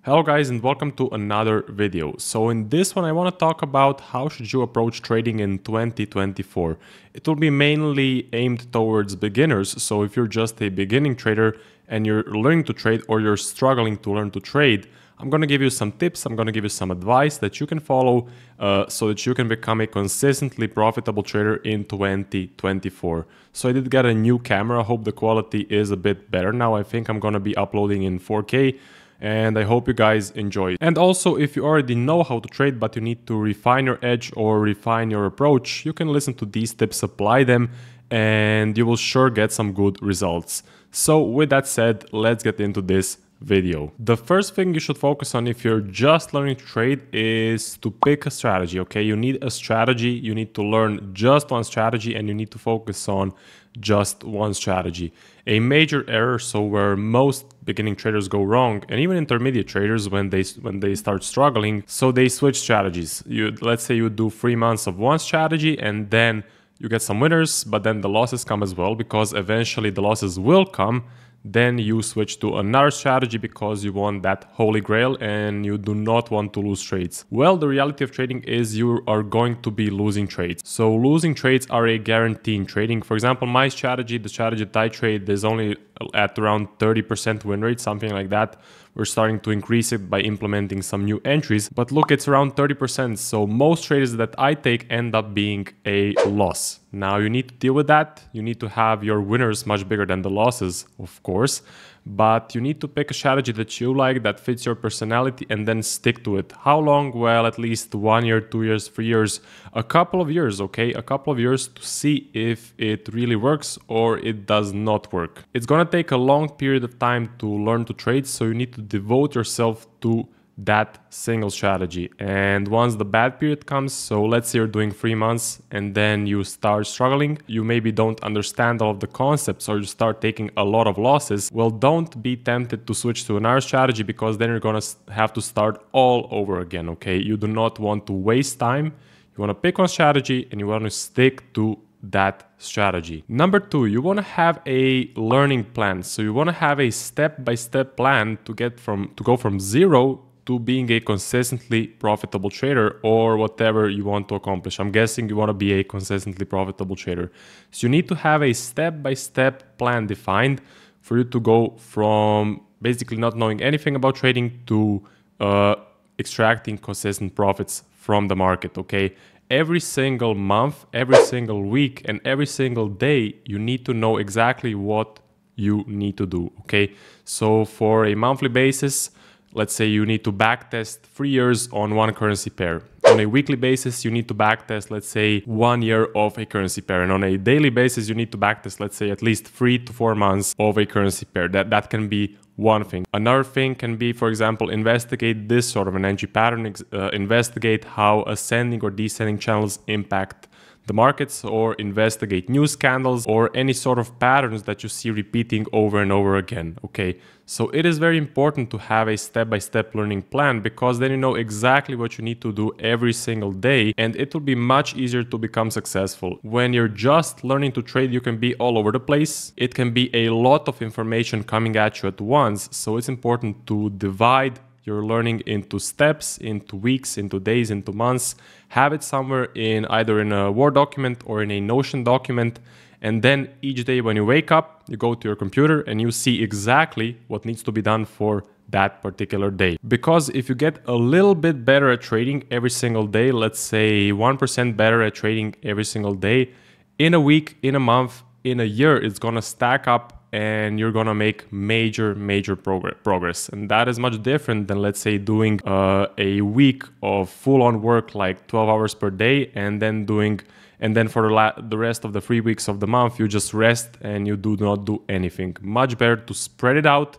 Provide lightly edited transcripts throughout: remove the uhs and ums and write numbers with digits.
Hello guys and welcome to another video. So in this one I want to talk about how should you approach trading in 2024. It will be mainly aimed towards beginners. So if you're just a beginning trader and you're learning to trade or you're struggling to learn to trade, I'm going to give you some tips, I'm going to give you some advice that you can follow so that you can become a consistently profitable trader in 2024. So I did get a new camera. I hope the quality is a bit better now. I think I'm going to be uploading in 4K. And I hope you guys enjoy. And also, if you already know how to trade but you need to refine your edge or refine your approach, you can listen to these tips, apply them, and you will sure get some good results. So with that said, let's get into this video. The first thing you should focus on if you're just learning to trade is to pick a strategy, okay? You need a strategy, you need to learn just one strategy, and you need to focus on just one strategy. A major error, so where most beginning traders go wrong, and even intermediate traders when they start struggling, so they switch strategies. Let's say you do 3 months of one strategy and then you get some winners, but then the losses come as well, because eventually the losses will come. Then you switch to another strategy because you want that holy grail and you do not want to lose trades. Well, the reality of trading is you are going to be losing trades. So losing trades are a guarantee in trading. For example, my strategy, the strategy that I trade, is only at around 30% win rate, something like that. We're starting to increase it by implementing some new entries. But look, it's around 30%. So most trades that I take end up being a loss. Now you need to deal with that. You need to have your winners much bigger than the losses, of course. But you need to pick a strategy that you like, that fits your personality, and then stick to it. How long? Well, at least 1 year, 2 years, 3 years, a couple of years, okay? A couple of years to see if it really works or it does not work. It's gonna take a long period of time to learn to trade, so you need to devote yourself to that single strategy. And once the bad period comes, so let's say you're doing 3 months and then you start struggling, you maybe don't understand all of the concepts or you start taking a lot of losses, well, don't be tempted to switch to another strategy, because then you're gonna have to start all over again, okay? You do not want to waste time. You want to pick one strategy and you want to stick to that strategy. Number 2, you want to have a learning plan. So you want to have a step-by-step plan to go from zero to being a consistently profitable trader, or whatever you want to accomplish. I'm guessing you want to be a consistently profitable trader. So you need to have a step-by-step plan defined for you to go from basically not knowing anything about trading to extracting consistent profits from the market, okay? Every single month, every single week, and every single day, you need to know exactly what you need to do, okay? So for a monthly basis, let's say you need to backtest 3 years on one currency pair. On a weekly basis, you need to backtest, let's say, 1 year of a currency pair. And on a daily basis, you need to backtest, let's say, at least 3 to 4 months of a currency pair. That can be one thing. Another thing can be, for example, investigate this sort of an entry pattern, investigate how ascending or descending channels impact the markets, or investigate news scandals or any sort of patterns that you see repeating over and over again, okay? So it is very important to have a step-by-step learning plan, because then you know exactly what you need to do every single day, and it will be much easier to become successful. When you're just learning to trade, you can be all over the place. It can be a lot of information coming at you at once, so it's important to divide your learning into steps, into weeks, into days, into months. Have it somewhere either in a Word document or in a Notion document. And then each day when you wake up, you go to your computer and you see exactly what needs to be done for that particular day. Because if you get a little bit better at trading every single day, let's say 1% better at trading every single day, in a week, in a month, in a year, it's gonna stack up and you're gonna make major progress. And that is much different than, let's say, doing a week of full-on work, like 12 hours per day, and then for the rest of the 3 weeks of the month you just rest and you do not do anything. Much better to spread it out.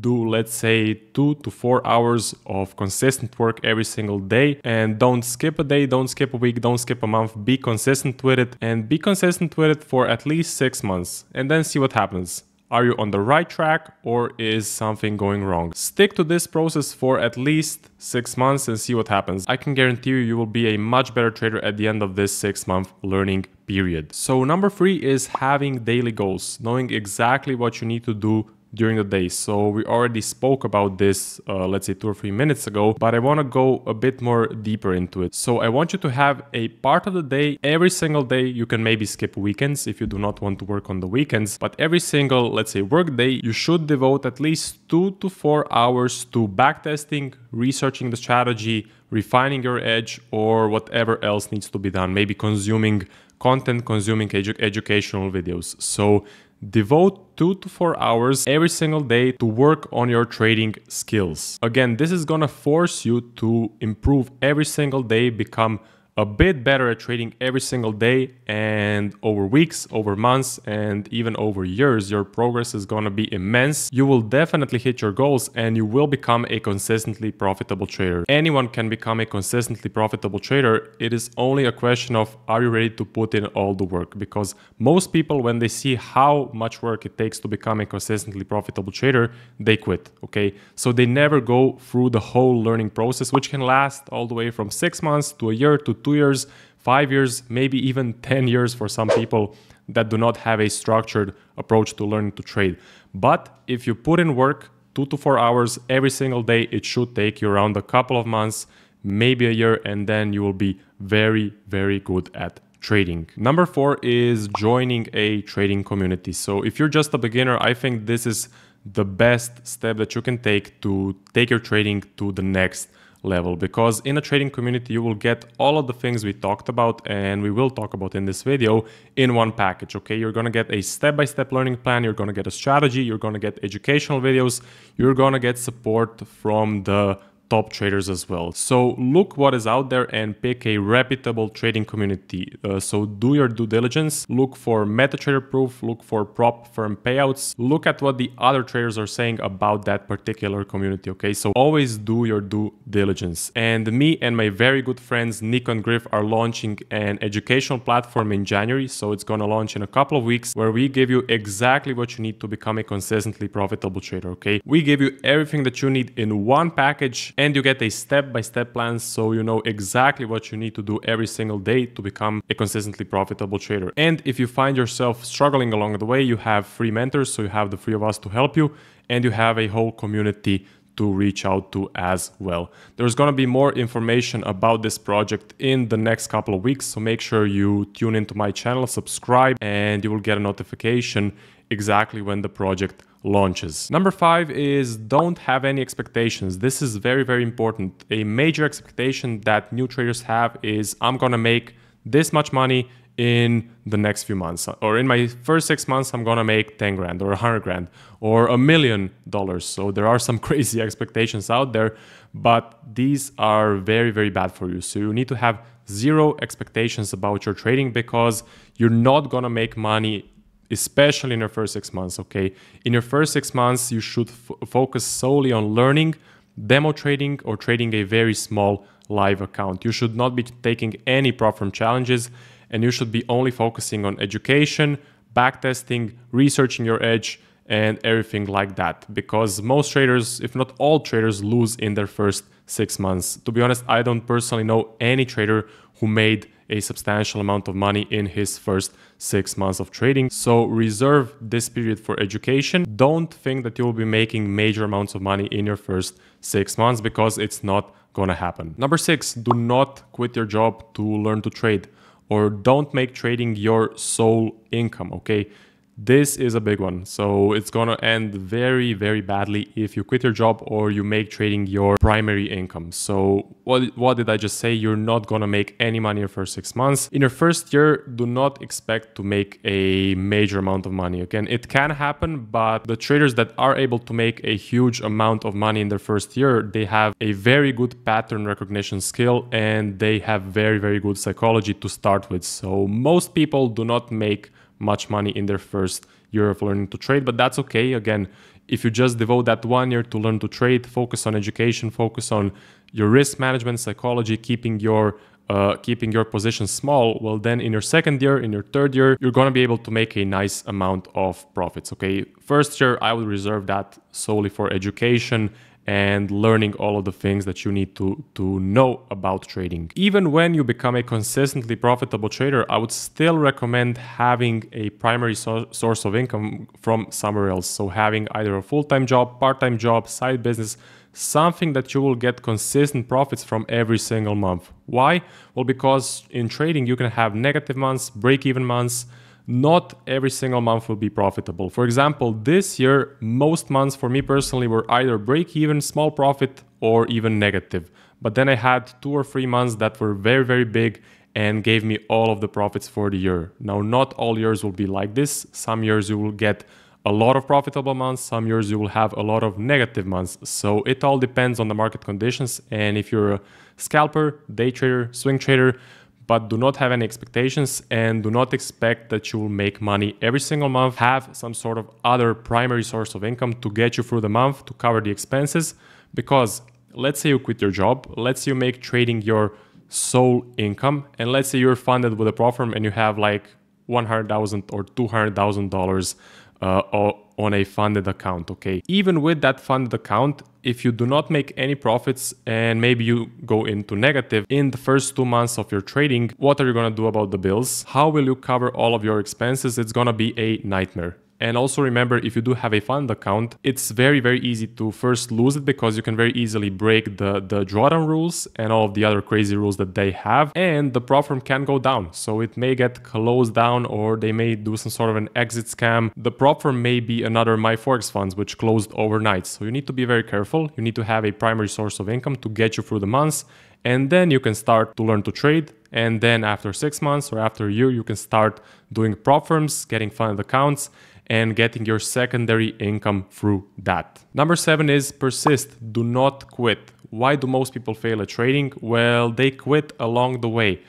Do, let's say, 2 to 4 hours of consistent work every single day, and don't skip a day, don't skip a week, don't skip a month. Be consistent with it, and be consistent with it for at least 6 months, and then see what happens. Are you on the right track, or is something going wrong? Stick to this process for at least 6 months and see what happens. I can guarantee you will be a much better trader at the end of this 6-month learning period. So number 3 is having daily goals, knowing exactly what you need to do during the day. So we already spoke about this, let's say 2 or 3 minutes ago, but I want to go a bit more deeper into it. So I want you to have a part of the day, every single day. You can maybe skip weekends if you do not want to work on the weekends, but every single, let's say, work day, you should devote at least 2 to 4 hours to backtesting, researching the strategy, refining your edge, or whatever else needs to be done. Maybe consuming content, consuming educational videos. So devote 2 to 4 hours every single day to work on your trading skills. Again, this is gonna force you to improve every single day, become a bit better at trading every single day, and over weeks, over months, and even over years, your progress is going to be immense. You will definitely hit your goals and you will become a consistently profitable trader. Anyone can become a consistently profitable trader. It is only a question of, are you ready to put in all the work? Because most people, when they see how much work it takes to become a consistently profitable trader, they quit, okay? So they never go through the whole learning process, which can last all the way from 6 months to a year to 2 years, 5 years, maybe even 10 years for some people that do not have a structured approach to learning to trade. But if you put in work 2 to 4 hours every single day, it should take you around a couple of months, maybe a year, and then you will be very, very good at trading. Number 4 is joining a trading community. So if you're just a beginner, I think this is the best step that you can take to take your trading to the next level, because in a trading community you will get all of the things we talked about and we will talk about in this video in one package. Okay, you're going to get a step-by-step learning plan, you're going to get a strategy, you're going to get educational videos, you're going to get support from the top traders as well. So look what is out there and pick a reputable trading community. So do your due diligence, look for MetaTrader proof, look for prop firm payouts, look at what the other traders are saying about that particular community, okay? So always do your due diligence. And me and my very good friends Nico and Griff are launching an educational platform in January. So it's gonna launch in a couple of weeks, where we give you exactly what you need to become a consistently profitable trader, okay? We give you everything that you need in one package, and you get a step-by-step plan, so you know exactly what you need to do every single day to become a consistently profitable trader. And if you find yourself struggling along the way, you have free mentors, so you have the three of us to help you, and you have a whole community to reach out to as well. There's going to be more information about this project in the next couple of weeks, so make sure you tune into my channel, subscribe, and you will get a notification exactly when the project launches. Number 5 is don't have any expectations. This is very, very important. A major expectation that new traders have is, I'm gonna make this much money in the next few months, or in my first 6 months I'm gonna make 10 grand or 100 grand or $1 million. So there are some crazy expectations out there, but these are very, very bad for you. So you need to have zero expectations about your trading, because you're not gonna make money, especially in your first 6 months, okay? In your first 6 months, you should focus solely on learning, demo trading, or trading a very small live account. You should not be taking any prop firm challenges, and you should be only focusing on education, backtesting, researching your edge, and everything like that. Because most traders, if not all traders, lose in their first 6 months. To be honest, I don't personally know any trader who made a substantial amount of money in his first 6 months of trading. So reserve this period for education. Don't think that you will be making major amounts of money in your first 6 months, because it's not gonna happen. Number 6, do not quit your job to learn to trade, or don't make trading your sole income, okay? This is a big one. So it's gonna end very, very badly if you quit your job or you make trading your primary income. So what did I just say? You're not gonna make any money in your first 6 months. In your first year, do not expect to make a major amount of money. Again, it can happen, but the traders that are able to make a huge amount of money in their first year, they have a very good pattern recognition skill, and they have very, very good psychology to start with. So most people do not make much money in their first year of learning to trade, but that's okay. Again, if you just devote that 1 year to learn to trade, focus on education, focus on your risk management, psychology, keeping your position small, well, then in your second year, in your third year, you're going to be able to make a nice amount of profits, okay? First year, I would reserve that solely for education and learning all of the things that you need to know about trading. Even when you become a consistently profitable trader, I would still recommend having a primary source of income from somewhere else. So having either a full-time job, part-time job, side business, something that you will get consistent profits from every single month. Why? Well, because in trading you can have negative months, break-even months. Not every single month will be profitable. For example, this year, most months for me personally were either break even, small profit, or even negative. But then I had 2 or 3 months that were very, very big and gave me all of the profits for the year. Now, not all years will be like this. Some years you will get a lot of profitable months. Some years you will have a lot of negative months. So it all depends on the market conditions. And if you're a scalper, day trader, swing trader, but do not have any expectations and do not expect that you will make money every single month, have some sort of other primary source of income to get you through the month, to cover the expenses. Because let's say you quit your job, let's say you make trading your sole income, and let's say you're funded with a prop firm and you have like $100,000 or $200,000 on a funded account, okay? Even with that funded account, if you do not make any profits and maybe you go into negative in the first 2 months of your trading, what are you gonna do about the bills? How will you cover all of your expenses? It's gonna be a nightmare. And also remember, if you do have a fund account, it's very, very easy to first lose it because you can very easily break the drawdown rules and all of the other crazy rules that they have. And the prop firm can go down. So it may get closed down or they may do some sort of an exit scam. The prop firm may be another MyForex funds, which closed overnight. So you need to be very careful. You need to have a primary source of income to get you through the months. And then you can start to learn to trade. And then after 6 months or after a year, you can start doing prop firms, getting funded accounts, and getting your secondary income through that. Number 7 is persist. Do not quit. Why do most people fail at trading? Well, they quit along the way.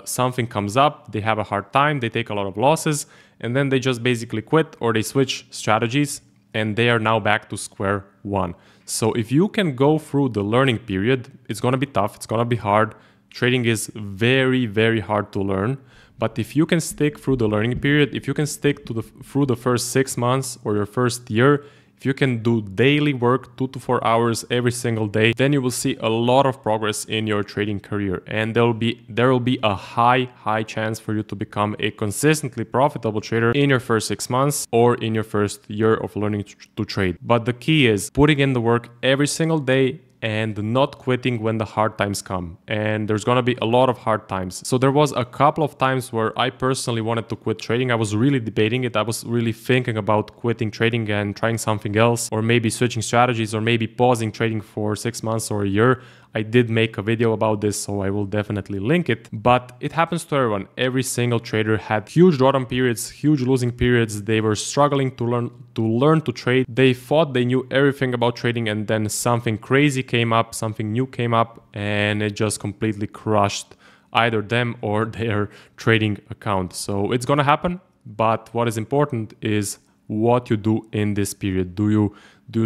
Something comes up, they have a hard time, they take a lot of losses, and then they just basically quit or they switch strategies and they are now back to square one. So if you can go through the learning period, it's going to be tough, it's going to be hard. Trading is very, very hard to learn. But if you can stick through the learning period, if you can stick to through the first 6 months or your first year, if you can do daily work 2 to 4 hours every single day, then you will see a lot of progress in your trading career. And there will be a high chance for you to become a consistently profitable trader in your first 6 months or in your first year of learning to trade. But the key is putting in the work every single day and not quitting when the hard times come. And there's gonna be a lot of hard times. So there was a couple of times where I personally wanted to quit trading. I was really debating it. I was really thinking about quitting trading and trying something else, or maybe switching strategies, or maybe pausing trading for 6 months or a year. I did make a video about this, so I will definitely link it. But it happens to everyone. Every single trader had huge drawdown periods, huge losing periods. They were struggling to learn to trade. They thought they knew everything about trading, and then something crazy came up, something new came up, and it just completely crushed either them or their trading account. So it's gonna happen. But what is important is what you do in this period. Do you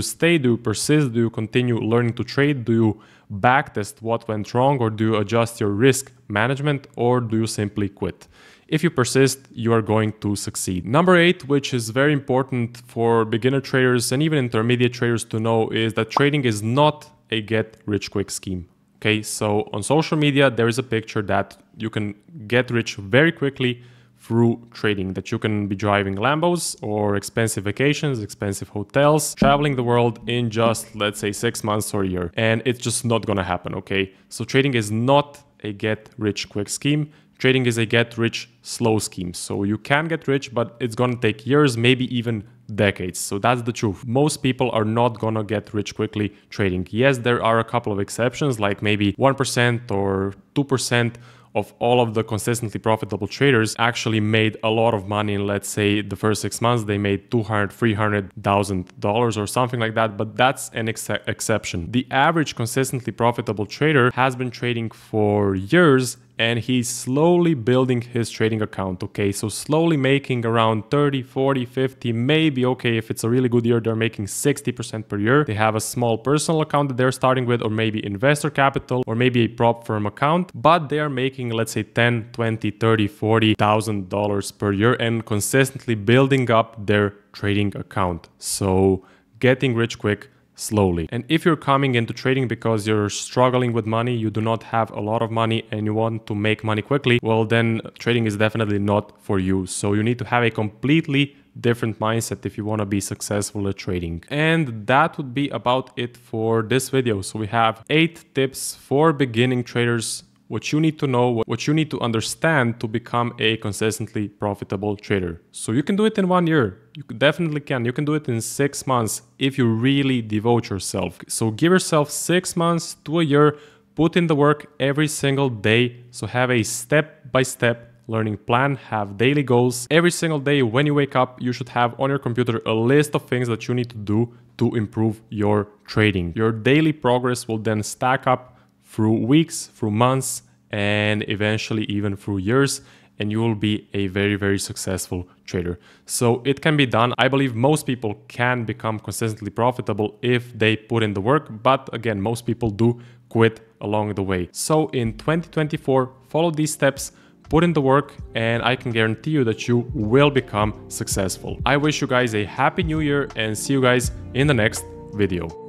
stay? Do you persist? Do you continue learning to trade? Do you backtest what went wrong, or do you adjust your risk management, or do you simply quit? If you persist, you are going to succeed. Number 8, which is very important for beginner traders and even intermediate traders to know, is that trading is not a get rich quick scheme. Okay, so on social media, there is a picture that you can get rich very quickly through trading, that you can be driving Lambos or expensive vacations, expensive hotels, traveling the world in just, let's say, 6 months or a year. And it's just not gonna happen, okay? So trading is not a get rich quick scheme. Trading is a get rich slow scheme. So you can get rich, but it's gonna take years, maybe even decades. So that's the truth. Most people are not gonna get rich quickly trading. Yes, there are a couple of exceptions, like maybe 1% or 2% of all of the consistently profitable traders actually made a lot of money in, let's say, the first 6 months. They made $200,000-$300,000 or something like that, but that's an exception. The average consistently profitable trader has been trading for years, and he's slowly building his trading account, okay? So slowly making around 30, 40, 50, maybe, okay, if it's a really good year, they're making 60% per year. They have a small personal account that they're starting with, or maybe investor capital, or maybe a prop firm account, but they are making, let's say, 10, 20, 30, $40,000 per year and consistently building up their trading account. So getting rich quick slowly. And if you're coming into trading because you're struggling with money, you do not have a lot of money and you want to make money quickly, well, then trading is definitely not for you. So you need to have a completely different mindset if you want to be successful at trading. And that would be about it for this video. So we have 8 tips for beginning traders, what you need to know, what you need to understand to become a consistently profitable trader. So you can do it in 1 year. You definitely can. You can do it in 6 months if you really devote yourself. So give yourself 6 months to a year, put in the work every single day. So have a step-by-step learning plan, have daily goals. Every single day when you wake up, you should have on your computer a list of things that you need to do to improve your trading. Your daily progress will then stack up through weeks, through months, and eventually even through years, and you will be a very, very successful trader. So it can be done. I believe most people can become consistently profitable if they put in the work, but again, most people do quit along the way. So in 2024, follow these steps, put in the work, and I can guarantee you that you will become successful. I wish you guys a happy new year and see you guys in the next video.